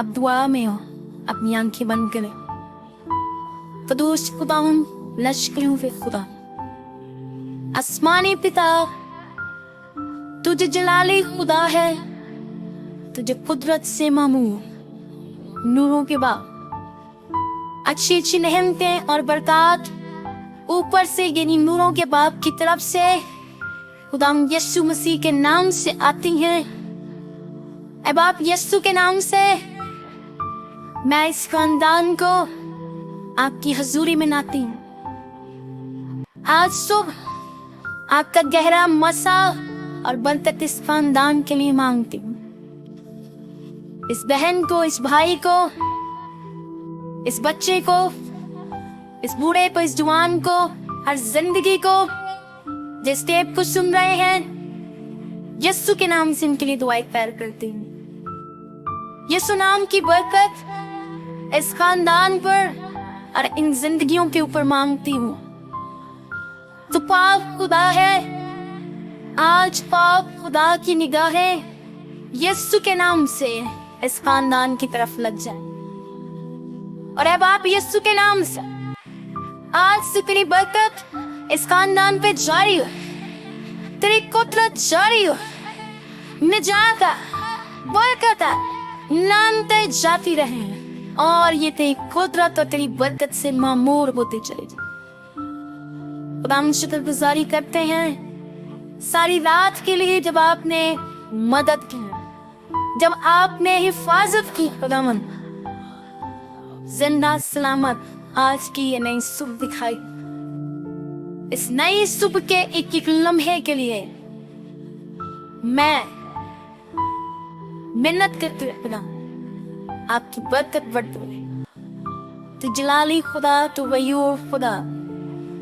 अब दुआ में हो, अपनी आंखें बंद करें। कदूस खुदावन, लश्करों पे खुदा, आसमानी पिता, तुझे जलाली खुदा है, तुझे कुदरत से मामूर, नूरों के बाप, अच्छी अच्छी नेमतें और बरकत ऊपर से यानी नूरों के बाप की तरफ से खुदा यीशु मसीह के नाम से आती हैं। ऐ बाप, यीशु के नाम से मैं इस खानदान को आपकी हजूरी में लाती हूँ। आज सुबह आपका गहरा मसा और बरकत इस खानदान के लिए मांगती हूँ। इस बहन को, इस भाई को, इस बच्चे को, इस बूढ़े को, इस जवान को, हर जिंदगी को, जिस टेप को सुन रहे हैं, यीशु के नाम से इनके लिए दुआएं पैर करती हूँ। यीशु नाम की बरकत इस खानदान पर और इन जिंदगियों के ऊपर मांगती हूँ। तो पाक खुदा है, आज पाक खुदा की निगाहें यीशु के नाम से इस खानदान की तरफ लग जाए। और अब आप यीशु के नाम से आज से तेरी बरकत इस खानदान पे जारी हो, तेरी कुदरत जारी हो, निजात बरकत नामते जाती रहे और ये तेरी कुदरत और तेरी बरकत से मामूर होते चले जाए। खुदा हम शुक्रगुजारी करते हैं सारी रात के लिए, जब आपने मदद की, जब आपने हिफाजत की। खुदावन जिंदा सलामत आज की ये नई सुबह दिखाई, इस नई सुबह के एक एक लम्हे के लिए मैं मिन्नत करती हूँ खुदा, आपकी बरकत बढ़ती रहे। तू जलाली खुदा, तू वयूर खुदा,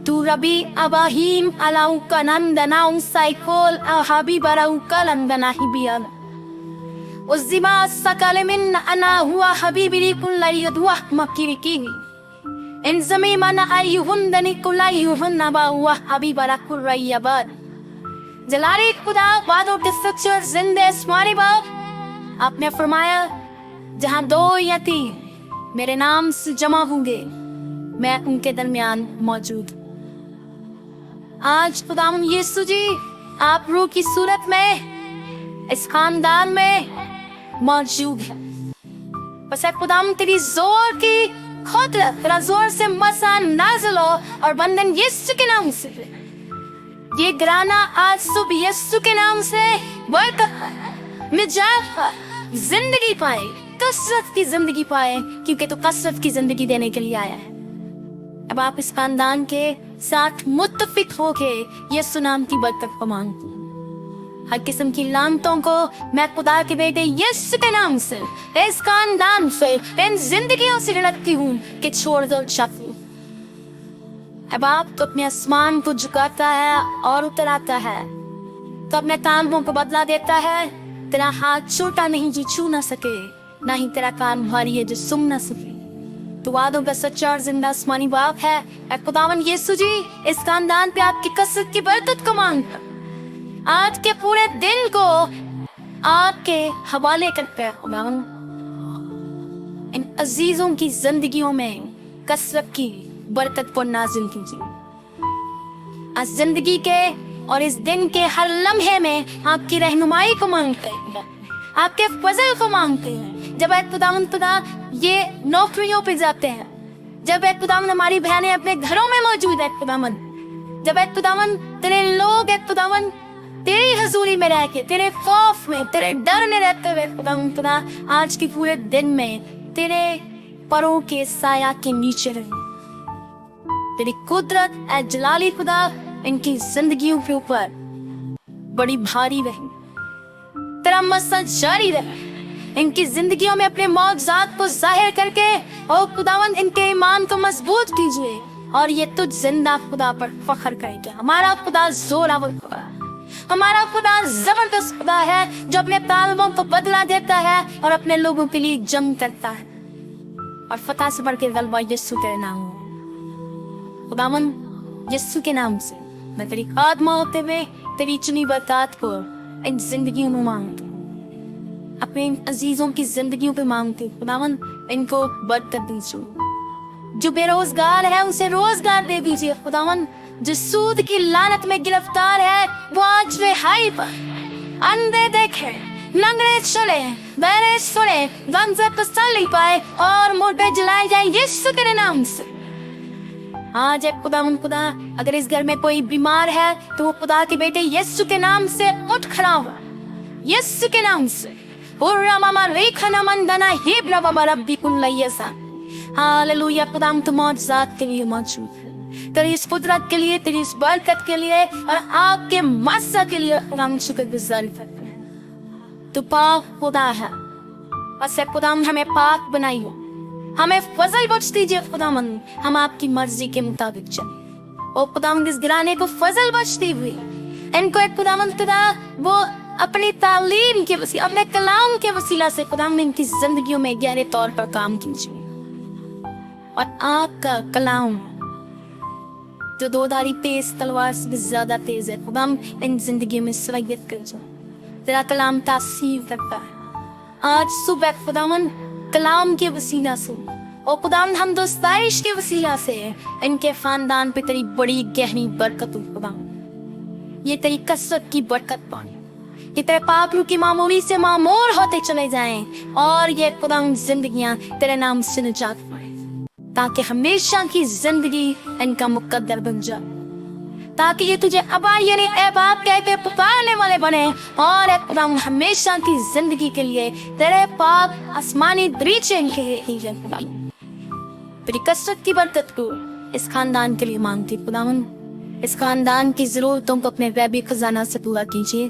तू रबी अबाहीम अलाउ का नंदनाउ साइकोल अहाबी बराउ का लंदना ही बियाल उज़िमा सकल मिन अना हुआ हबीबी कुल्लाई दुआ मक्की की इन ज़मी मना आयुहुंदनी कुल्लाई हुन्ना बाहुआ हबीबरा कुर्रैयबाद जलाली खुदा वादों के सच्चे जिंदे आसमानी बाप, आपने फरमाया जहाँ दो या तीन मेरे नाम से जमा होंगे मैं उनके दरमियान मौजूद। आज खुदाम यीशु जी, आप रूह की सूरत में इस खानदान में मौजूद है। बस खुदाम तेरी जोर की खुदरत, तेरा जोर से मसा नाज़िल हो और बंधन यीशु के नाम से ये घराना आज सुबह यीशु के नाम से बरकत निजात जिंदगी पाए, कसरत की जिंदगी पाए, क्योंकि तो कसरत की जिंदगी देने के लिए आया है। अब आप इस खानदान के साथ मुत्तफिक होके यीशु नाम की बरकत को मांगती हूँ। हर किस्म की लानतों को मैं खुदा के बेटे यीशु के नाम से इस खानदान से, इन जिंदगियों से लड़ती हूँ कि छोड़ दो शक्ति। अब आप तो अपने आसमान को झुकाता है और उतर आता है, तो अपने तांबों को बदला देता है। तेरा हाथ छोटा नहीं जो छू ना सके, ना ही तेरा कान भारी है जो सुन ना सके। तो वादों का सच्चा और जिंदा आसमानी बाप है। खुदावन यीशु जी, इस खानदान पे आपकी कसरत की बरकत को मांग आज के पूरे दिन को आपके हवाले करते हैं। खुदावन इन अजीजों की जिंदगियों में कसरत की बरकत को नाजिल कीजिए। आज जिंदगी के और इस दिन के हर लम्हे में आपकी रहनुमाई को मांगते हैं, आपके फजल को मांगते हैं। जब खुदा ये नौकरियों पे जाते हैं, जब खुदावन हमारी बहनें अपने घरों में मौजूद है, खुदावन जब खुदावन तेरे लोग खुदावन तेरी हजूरी में रह के, तेरे खौफ में, तेरे डर में रहते हुए खुदा आज के पूरे दिन में तेरे परों के साया के नीचे रहे। तेरी कुदरत ऐ जलाली खुदा इनकी जिंदगियों के ऊपर बड़ी भारी रहे, तेरा मसा जारी रहे। इनकी जिंदगियों में अपने मौजूद को जाहिर करके और खुदावन इनके ईमान को मजबूत कीजिए और ये तुझ जिंदा खुदा पर फख्र करेगा। हमारा खुदा जोरावर खुदा, हमारा खुदा जबरदस्त खुदा है जो अपने तालिबों को बदला देता है और अपने लोगों के लिए जंग करता है। और फतह से बढ़ के गलबा यीशु तेरे नाम हो। खुदावन यीशु के नाम से मैं तेरी खादमा होते हुए तेरी चुनी बरकत को इन जिंदगियों में मांगता हूँ। अपने अजीजों की जिंदगियों पे मांगती हूँ खुदावन इनको बरकत दीजिए। जो बेरोजगार है उसे रोजगार दे दीजिए खुदावन। जो सूद की लानत में गिरफ्तार है वो आज रिहाई पर। अंधे देखे, लंगड़े चले, बहरे सुने, गंजे को चल पाए और मुर्दे जलाए जाए यीशु के नाम से। आज है खुदा अगर इस घर में कोई बीमार है तो वो खुदा के बेटे यीशु के नाम से उठ खड़ा हुआ, यीशु के नाम से। हालेलुया खुदा तुम्हारी जात के लिए मौजूद है, तेरी इस कुदरत के लिए, तेरी इस बरकत के लिए और आपके मस्सा के लिए हम शुक्रगुजार करते हैं। तो पाक खुदा है, बस खुदा हमें पाक बनाइए, हमें फजल बख्श दीजिए खुदावन। हम आपकी मर्जी के मुताबिक चले और खुदावन इस घराने को फजल बख्शती हुई इनको एक खुदावन खुदा वो अपनी तालीम के वसीला, अपने कलाम के वसीला से खुदावन इनकी जिंदगियों में गहरे तौर पर काम कीजिए। और आपका कलाम जो दोधारी तेज तलवार से भी ज्यादा तेज है खुदाम इन जिंदगी में सलाहियत कर जाओ। तेरा कलाम तासीर करता है। आज सुबह खुदावन कलाम के वसीला से और खुदावन हम दोस्ताइश के वसीला से इनके खानदान पे तेरी बड़ी गहरी बरकत हो खुदावन। ये तेरी कसरत की बरकत पानी, ये तेरे पाप रूह की मामूली से मामूर होते चले जाएं और ये खुदावन जिंदगियां तेरे नाम से निजात पाए, ताकि हमेशा की जिंदगी इनका मुकद्दर बन जाए, ताकि ये तुझे अबा यानी ए बाप कह के पुकारने वाले बने और खुदावन हमेशा की जिंदगी के लिए तेरे पाक आसमानी दरीचे के तेरी कसरत की बरकत को इस खानदान के लिए मांगती खुदावन। इस खानदान की जरूरतों को अपने गैबी खजाना से पूरा कीजिए,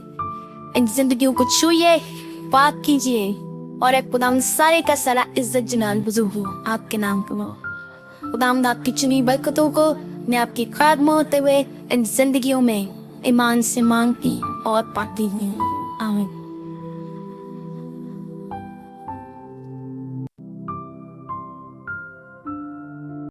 इन जिंदगियों को छूइए, पाक कीजिए और एक खुदावन सारे का सारा इज्जत जलाल बुजुर्ग हो आपके नाम को। खुदावंद आपकी चुनी बरकतों को मैं आपकी खादम होते हुए इन जिंदगियों में ईमान से मांगती और पाती हूँ। आमीन।